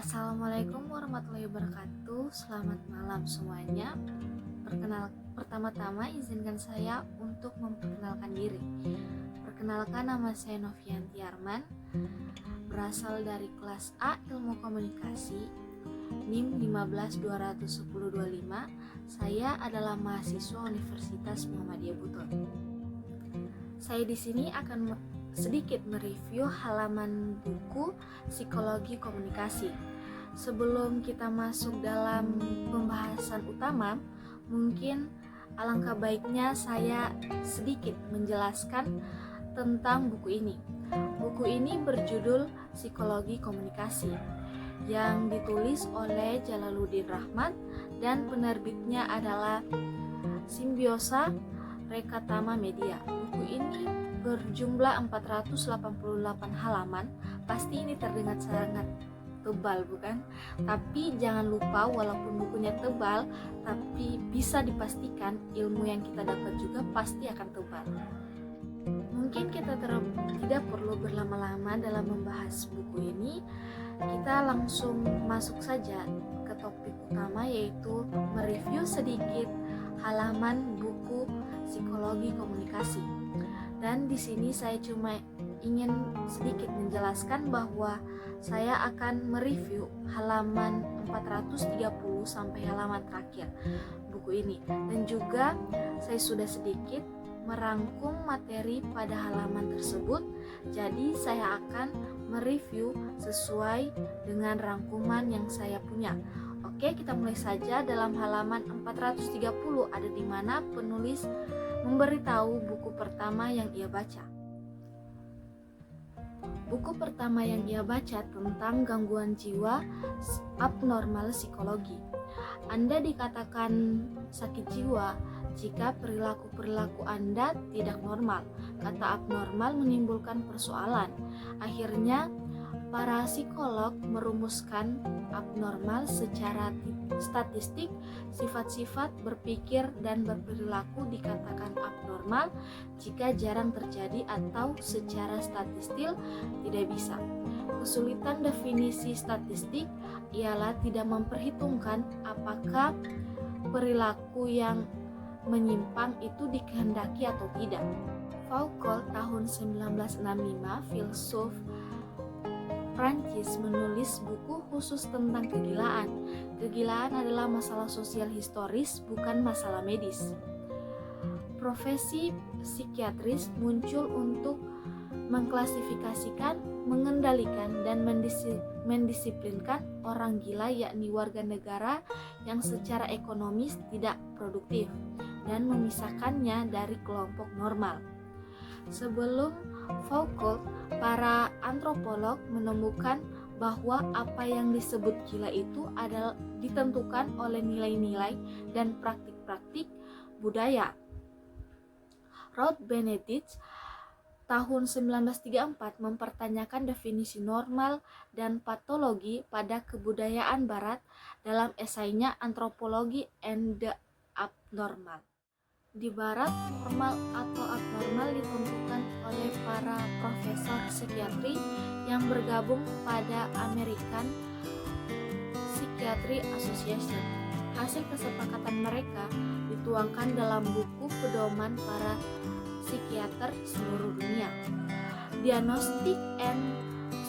Assalamualaikum warahmatullahi wabarakatuh. Selamat malam semuanya. Pertama-tama izinkan saya untuk memperkenalkan diri. Perkenalkan, nama saya Novianti Arman, berasal dari kelas A Ilmu Komunikasi, NIM 15210205. Saya adalah mahasiswa Universitas Muhammadiyah Buton. Saya di sini akan sedikit mereview halaman buku Psikologi Komunikasi. Sebelum kita masuk dalam pembahasan utama, mungkin alangkah baiknya saya sedikit menjelaskan tentang buku ini. Buku ini berjudul Psikologi Komunikasi yang ditulis oleh Jalaluddin Rahmat dan penerbitnya adalah Simbiosa Rekatama Media. Buku ini berjumlah 488 halaman. Pasti ini terdengar sangat tebal, bukan? Tapi jangan lupa, walaupun bukunya tebal, tapi bisa dipastikan ilmu yang kita dapat juga pasti akan tebal. Mungkin kita tidak perlu berlama-lama dalam membahas buku ini. Kita langsung masuk saja ke topik utama, yaitu mereview sedikit halaman buku Psikologi Komunikasi. Dan di sini saya cuma ingin sedikit menjelaskan bahwa saya akan mereview halaman 430 sampai halaman terakhir buku ini. Dan juga saya sudah sedikit merangkum materi pada halaman tersebut. Jadi saya akan mereview sesuai dengan rangkuman yang saya punya. Oke, kita mulai saja. Dalam halaman 430 ada di mana penulis memberitahu buku pertama yang ia baca. Buku pertama yang ia baca tentang gangguan jiwa abnormal psikologi. Anda dikatakan sakit jiwa jika perilaku-perilaku Anda tidak normal. Kata abnormal menimbulkan persoalan. Akhirnya, para psikolog merumuskan abnormal secara statistik. Sifat-sifat berpikir dan berperilaku dikatakan abnormal jika jarang terjadi atau secara statistik tidak bisa. Kesulitan definisi statistik ialah tidak memperhitungkan apakah perilaku yang menyimpang itu dikehendaki atau tidak. Foucault tahun 1965, filsuf Prancis, menulis buku khusus tentang kegilaan. Kegilaan adalah masalah sosial historis, bukan masalah medis. Profesi psikiatris muncul untuk mengklasifikasikan, mengendalikan, dan mendisiplinkan orang gila, yakni warga negara yang secara ekonomis tidak produktif, dan memisahkannya dari kelompok normal. Sebelum Foucault, para antropolog menemukan bahwa apa yang disebut gila itu adalah ditentukan oleh nilai-nilai dan praktik-praktik budaya. Ruth Benedict tahun 1934 mempertanyakan definisi normal dan patologi pada kebudayaan barat dalam esainya Anthropology and the Abnormal. Di barat, normal atau abnormal ditentukan oleh para profesor psikiatri yang bergabung pada American Psychiatry Association. Hasil kesepakatan mereka dituangkan dalam buku pedoman para psikiater seluruh dunia, Diagnostic and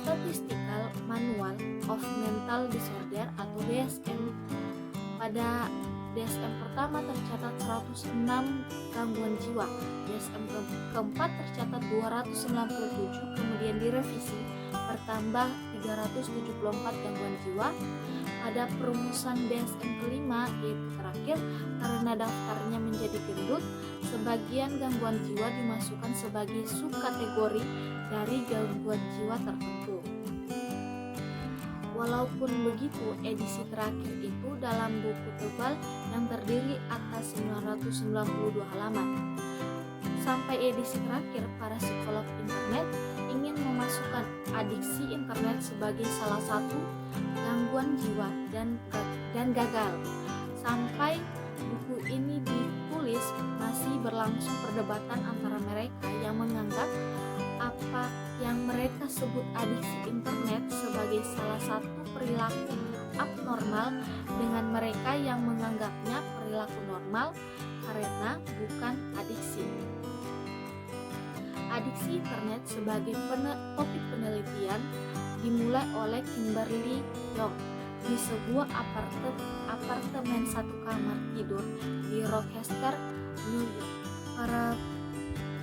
Statistical Manual of Mental Disorder atau DSM. Pada DSM pertama tercatat 106 gangguan jiwa, DSM keempat tercatat 297, kemudian direvisi bertambah 374 gangguan jiwa. Pada perumusan DSM kelima, yaitu terakhir, karena daftarnya menjadi gendut, sebagian gangguan jiwa dimasukkan sebagai subkategori dari gangguan jiwa tertentu. Walaupun begitu, edisi terakhir itu dalam buku tebal yang terdiri atas 992 halaman. Sampai edisi terakhir, para psikolog internet ingin memasukkan adiksi internet sebagai salah satu gangguan jiwa dan gagal. Sampai buku ini ditulis, masih berlangsung perdebatan antara mereka yang menganggap apa yang mereka sebut adiksi internet sebagai salah satu perilaku abnormal dengan mereka yang menganggapnya perilaku normal karena bukan adiksi. Adiksi internet sebagai topik penelitian dimulai oleh Kimberly Young di sebuah apartemen satu kamar tidur di Rochester, New York. Para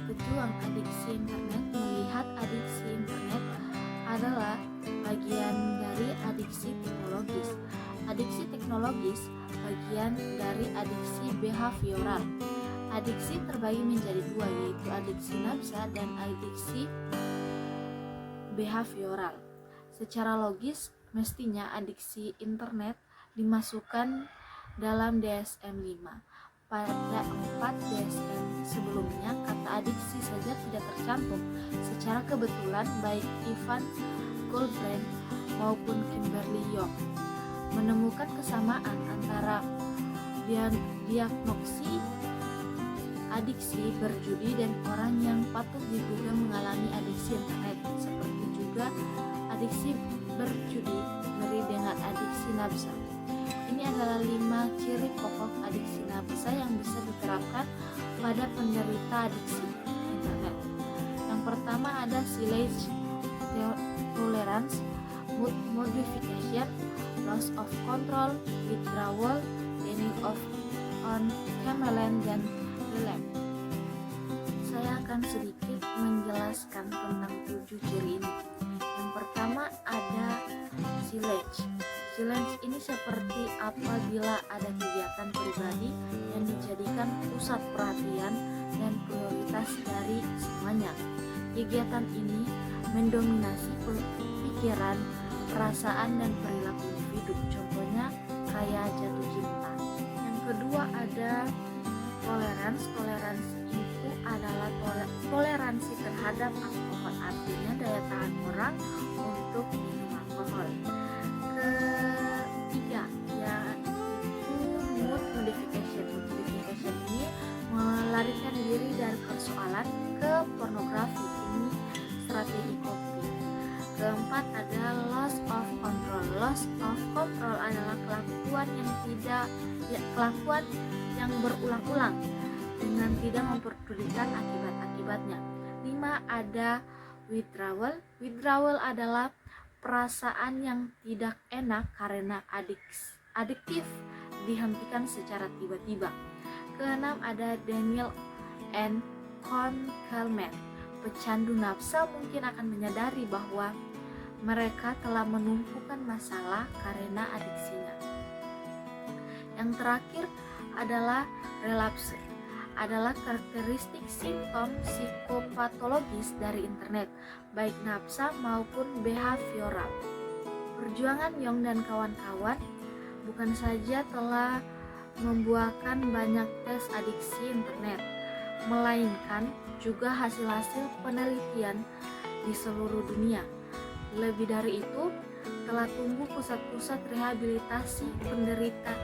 pejuang adiksi internet melihat adiksi internet adalah bagian dari adiksi teknologis. Adiksi teknologis bagian dari adiksi behavioral. Adiksi terbagi menjadi dua, yaitu adiksi nafsa dan adiksi behavioral. Secara logis, mestinya adiksi internet dimasukkan dalam DSM-5. Pada 4 DSM sebelumnya, kata adiksi saja tidak tercantum. Secara kebetulan, baik Ivan Goldbrand maupun Kimberly Young menemukan kesamaan antara diagnosi adiksi berjudi dan orang yang patut diduga mengalami adiksi internet, seperti juga adiksi berjudi mirip dengan adiksi nafsa. Ini adalah 5 ciri pokok adiksi nafsa yang bisa diterapkan pada penderita adiksi internet. Yang pertama ada silage tolerance, mood modification, loss of control, withdrawal, gaining of on chameleon, dan relapse. Saya akan sedikit menjelaskan tentang 7 ciri ini. Yang pertama ada silage. Silage ini seperti apabila ada kegiatan pribadi yang dijadikan pusat perhatian dan prioritas dari semuanya. Kegiatan ini mendominasi pikiran, perasaan, dan perilaku individu. Contohnya kayak jatuh cinta. Yang kedua ada toleransi. Toleransi itu adalah toleransi terhadap alkohol, artinya daya tahan orang untuk minum alkohol. Ketiga yaitu mood modification. Modification ini melarikan diri dari persoalan ke pornografi. Ini strategi coping. Keempat ada loss of control. Loss of control adalah kelakuan yang berulang-ulang dengan tidak memperdulikan akibat-akibatnya. 5 ada withdrawal. Withdrawal adalah perasaan yang tidak enak karena adiktif dihentikan secara tiba-tiba. Keenam ada denial and concealment. Pecandu nafsa mungkin akan menyadari bahwa mereka telah menumpukan masalah karena adiksinya. Yang terakhir adalah relapse. Adalah karakteristik simptom psikopatologis dari internet, baik nafsa maupun behavioral. Perjuangan Young dan kawan-kawan bukan saja telah membuahkan banyak tes adiksi internet, melainkan juga hasil-hasil penelitian di seluruh dunia. Lebih dari itu, telah tumbuh pusat-pusat rehabilitasi penderita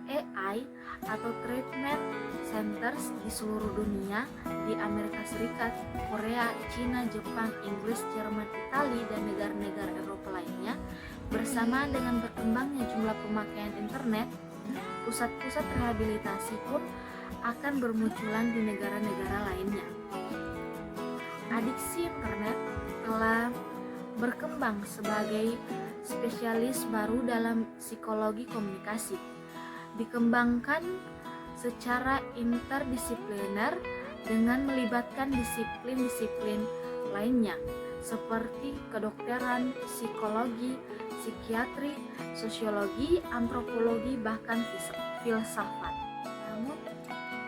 AI atau treatment centers di seluruh dunia, di Amerika Serikat, Korea, Cina, Jepang, Inggris, Jerman, Italia, dan negara-negara Eropa lainnya. Bersamaan dengan berkembangnya jumlah pemakaian internet, pusat-pusat rehabilitasi pun akan bermunculan di negara-negara lainnya. Adiksi internet telah berkembang sebagai spesialis baru dalam psikologi komunikasi. Dikembangkan secara interdisipliner dengan melibatkan disiplin-disiplin lainnya seperti kedokteran, psikologi, psikiatri, sosiologi, antropologi, bahkan filsafat. Namun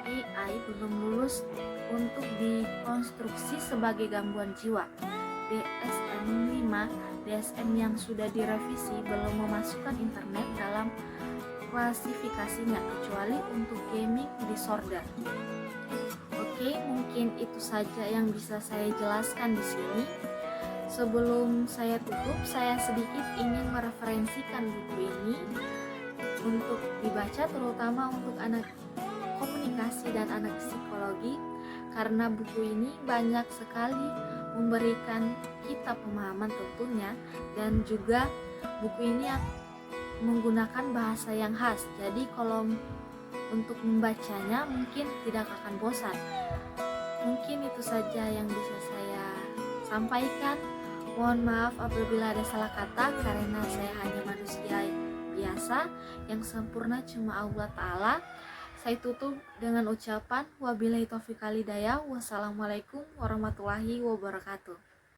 AI belum lulus untuk dikonstruksi sebagai gangguan jiwa. DSM-5, DSM yang sudah direvisi belum memasukkan internet dalam klasifikasinya kecuali untuk gaming disorder. Oke, mungkin itu saja yang bisa saya jelaskan di sini. Sebelum saya tutup, saya sedikit ingin mereferensikan buku ini untuk dibaca, terutama untuk anak komunikasi dan anak psikologi, karena buku ini banyak sekali memberikan kita pemahaman tentunya, dan juga buku ini menggunakan bahasa yang khas. Jadi kalau untuk membacanya mungkin tidak akan bosan. Mungkin itu saja yang bisa saya sampaikan. Mohon maaf apabila ada salah kata, karena saya hanya manusia biasa, yang sempurna cuma Allah Ta'ala. Saya tutup dengan ucapan wabillahi taufiq wal hidayah. Wassalamualaikum warahmatullahi wabarakatuh.